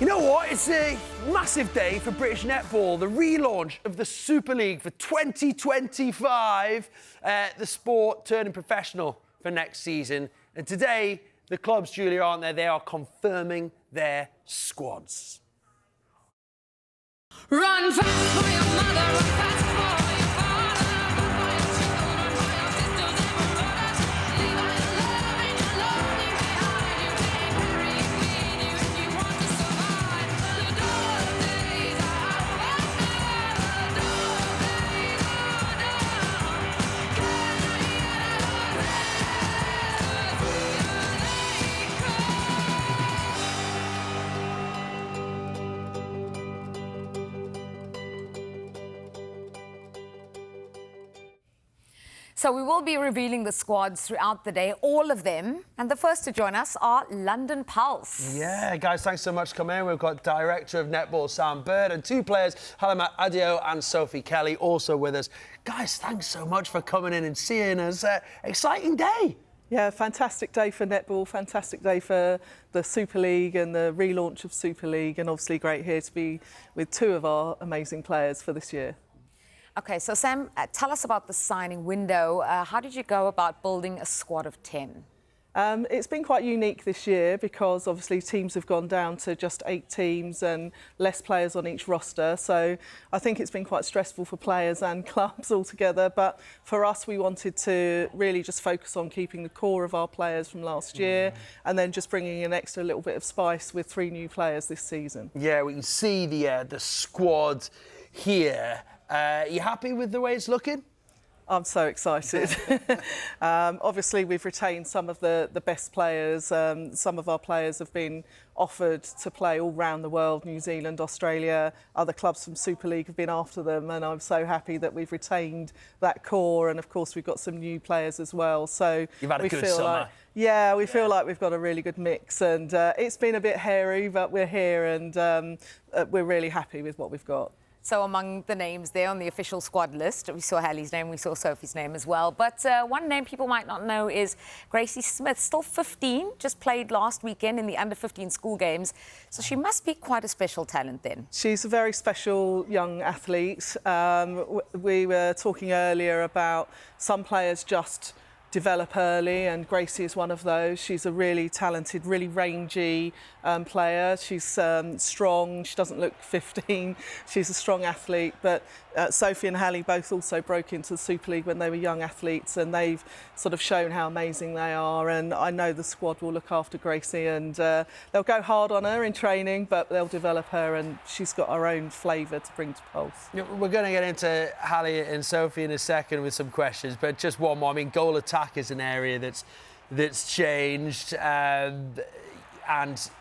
You know what? It's a massive day for British netball, the relaunch of the Super League for 2025, the sport turning professional for next season. And today, the clubs, Julia, aren't there? They are confirming their squads. Run fast for your mother, run fast for your father, run for your children, run for your sisters and your brothers. Leave all your love and your lonely behind. You can't carry it with you if you want to survive. The dark days are over, the dark days are done. Can I hear the rest of So we will be revealing the squads throughout the day, all of them. And the first to join us are London Pulse. Yeah, guys, thanks so much for coming in. We've got Director of Netball, Sam Bird, and two players, Halimat Adio and Sophie Kelly, also with us. Guys, thanks so much for coming in and seeing us. Exciting day. Yeah, fantastic day for netball, fantastic day for the Super League and the relaunch of Super League, and obviously great here to be with two of our amazing players for this year. Okay, so Sam, tell us about the signing window. How did you go about building a squad of 10? It's been quite unique this year because obviously teams have gone down to just 8 teams and less players on each roster. So I think it's been quite stressful for players and clubs altogether. But for us, we wanted to really just focus on keeping the core of our players from last year and then just bringing an extra little bit of spice with 3 new players this season. Yeah, we can see the squad here. You happy with the way it's looking? I'm so excited. Obviously, we've retained some of the best players. Some of our players have been offered to play all around the world, New Zealand, Australia. Other clubs from Super League have been after them, and I'm so happy that we've retained that core. And of course, we've got some new players as well. So you've had a good summer. We feel like we've got a really good mix, and it's been a bit hairy, but we're here, and we're really happy with what we've got. So among the names there on the official squad list, we saw Hallie's name, we saw Sophie's name as well. But one name people might not know is Gracie Smith, still 15, just played last weekend in the under-15 school games. So she must be quite a special talent then. She's a very special young athlete. We were talking earlier about some players just develop early, and Gracie is one of those. She's a really talented, really rangy player. She's strong. She doesn't look 15. She's a strong athlete. But Sophie and Hallie both also broke into the Super League when they were young athletes, and they've sort of shown how amazing they are. And I know the squad will look after Gracie, and they'll go hard on her in training, but they'll develop her, and she's got her own flavour to bring to Pulse. Yeah, we're going to get into Hallie and Sophie in a second with some questions, but just one more. I mean, goal attack is an area that's changed, and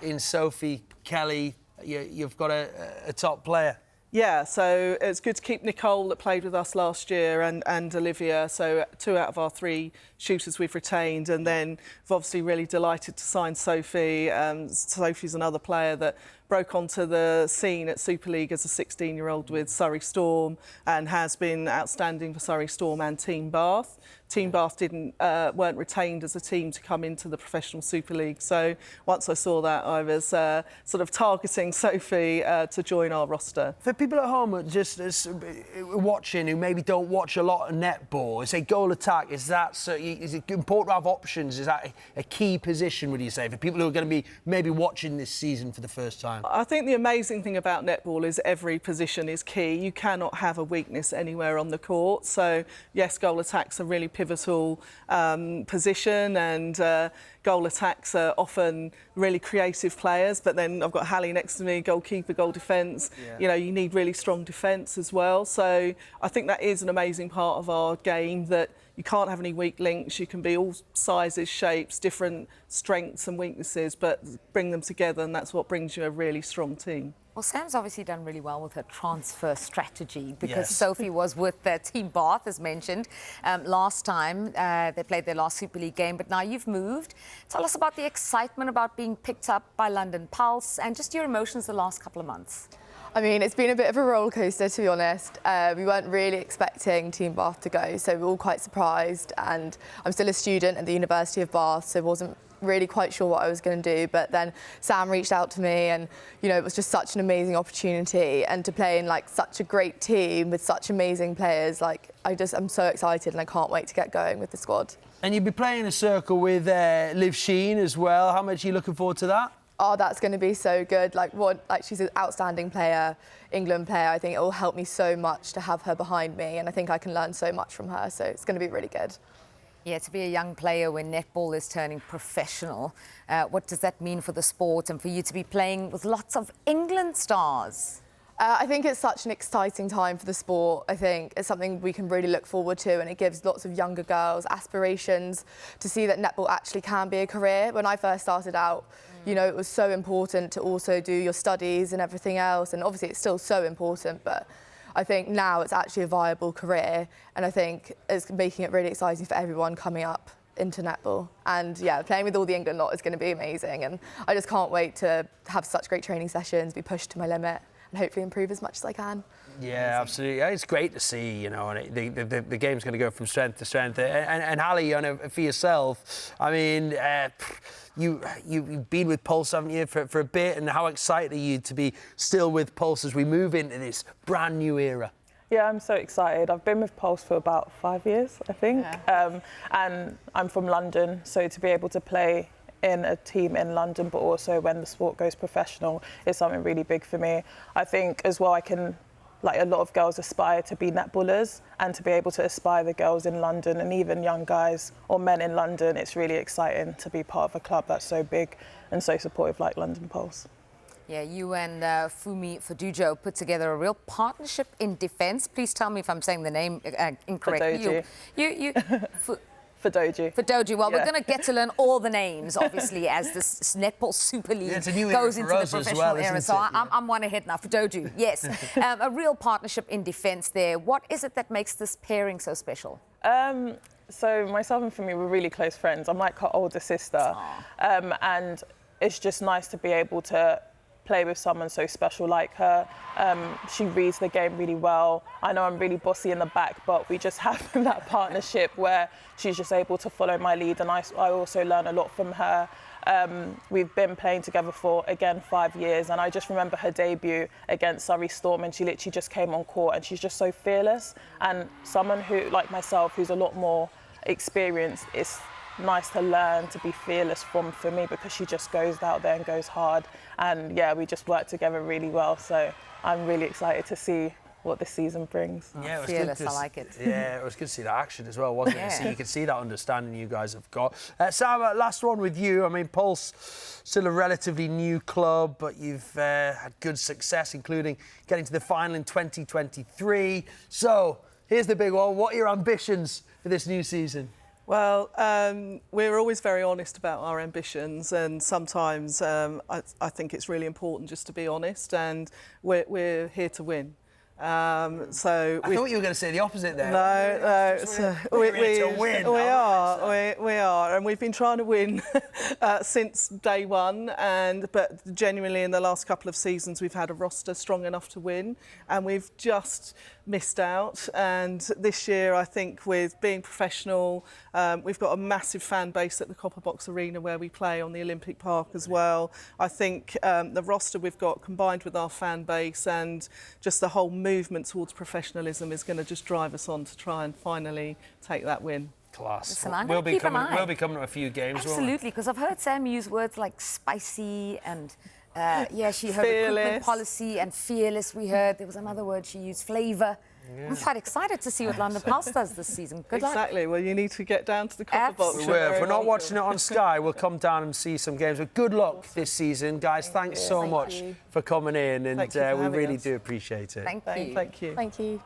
in Sophie Kelly, you've got a top player. Yeah, so it's good to keep Nicole, that played with us last year, and Olivia. So 2 out of our 3 shooters we've retained, and then we've obviously really delighted to sign Sophie. Sophie's another player that broke onto the scene at Super League as a 16-year-old with Surrey Storm, and has been outstanding for Surrey Storm and Team Bath. Team Bath weren't retained as a team to come into the professional Super League. So once I saw that, I was sort of targeting Sophie to join our roster. For people at home just watching who maybe don't watch a lot of netball, say goal attack, is it important to have options? Is that a key position, would you say, for people who are going to be maybe watching this season for the first time? I think the amazing thing about netball is every position is key. You cannot have a weakness anywhere on the court. So yes, goal attack's a really pivotal position, and goal attacks are often really creative players. But then I've got Hallie next to me, goalkeeper, goal defence. Yeah. You know, you need really strong defence as well. So I think that is an amazing part of our game, that you can't have any weak links. You can be all sizes, shapes, different strengths and weaknesses, but bring them together, and that's what brings you a really strong team. Well, Sam's obviously done really well with her transfer strategy, because Yes. Sophie was with Team Bath, as mentioned, last time. They played their last Super League game, but now you've moved. Tell us about the excitement about being picked up by London Pulse, and just your emotions the last couple of months. I mean, it's been a bit of a roller coaster, to be honest. We weren't really expecting Team Bath to go, so we were all quite surprised. And I'm still a student at the University of Bath, so wasn't really quite sure what I was going to do, but then Sam reached out to me, and it was just such an amazing opportunity, and to play in like such a great team with such amazing players, like I'm so excited and I can't wait to get going with the squad. And you'll be playing a circle with Liv Sheen as well. How much are you looking forward to that? Oh, that's going to be so good. She's an outstanding player, England player. I think it will help me so much to have her behind me, and I think I can learn so much from her, so it's going to be really good. Yeah, to be a young player when netball is turning professional, what does that mean for the sport and for you to be playing with lots of England stars? I think it's such an exciting time for the sport. I think it's something we can really look forward to, and it gives lots of younger girls aspirations to see that netball actually can be a career. When I first started out, it was so important to also do your studies and everything else, and obviously it's still so important, but I think now it's actually a viable career, and I think it's making it really exciting for everyone coming up into netball. And yeah, playing with all the England lot is going to be amazing, and I just can't wait to have such great training sessions, be pushed to my limit, and hopefully improve as much as I can. Yeah, absolutely. It's great to see, and the game's going to go from strength to strength. And Hallie, for yourself, I mean, you've been with Pulse, haven't you, for a bit, and how excited are you to be still with Pulse as we move into this brand new era? Yeah, I'm so excited. I've been with Pulse for about 5 years, I think, and I'm from London, so to be able to play in a team in London, but also when the sport goes professional, is something really big for me. I think as well, a lot of girls aspire to be netballers, and to be able to aspire the girls in London and even young guys or men in London, it's really exciting to be part of a club that's so big and so supportive like London Pulse. Yeah, you and Fumi Fadujo put together a real partnership in defence. Please tell me if I'm saying the name incorrectly. Fadoji. Fadoji. Well, Yeah. we're going to get to learn all the names, obviously, as this Netball Super League goes into the professional era. So I'm one ahead now. Fadoji, yes. A real partnership in defence there. What is it that makes this pairing so special? So myself and Fumi were really close friends. I'm like her older sister. And it's just nice to be able to play with someone so special like her. She reads the game really well. I know I'm really bossy in the back, but we just have that partnership where she's just able to follow my lead, and I also learn a lot from her. We've been playing together for, again, 5 years, and I just remember her debut against Surrey Storm, and she literally just came on court, and she's just so fearless. And someone who, like myself, who's a lot more experienced, it's nice to learn to be fearless from for me, because she just goes out there and goes hard, and yeah, we just work together really well, so I'm really excited to see what this season brings. Yeah, it was fearless, good I like it. Yeah, it was good to see that action as well, wasn't it? Yeah. So you could see that understanding you guys have got. Sam, last one with you. I mean, Pulse, still a relatively new club, but you've had good success, including getting to the final in 2023. So here's the big one. What are your ambitions for this new season? Well, we're always very honest about our ambitions, and sometimes I think it's really important just to be honest, and we're here to win. I thought you were going to say the opposite there. No. We're here to win. We are, and we've been trying to win since day one. But genuinely, in the last couple of seasons, we've had a roster strong enough to win, and we've just missed out. And this year, I think, with being professional, we've got a massive fan base at the Copper Box Arena where we play on the Olympic Park as well. I think the roster we've got, combined with our fan base and just the whole movement towards professionalism, is going to just drive us on to try and finally take that win. Class. Listen, I'm We'll gonna be keep an coming. eye. We'll be coming to a few games. won't we? Absolutely, because I've heard Sam use words like spicy and she heard Fearless. recruitment policy and fearless. We heard there was another word she used, flavour. Yeah. I'm quite excited to see what London Pulse does this season. Good luck. Exactly. Well, you need to get down to the Copper Box. We will. If we're not watching it on Sky, we'll come down and see some games. But good luck this season, guys. Thanks so much for coming in, and Thank you for we having really us. do appreciate it. Thank you. Thank you. Thank you.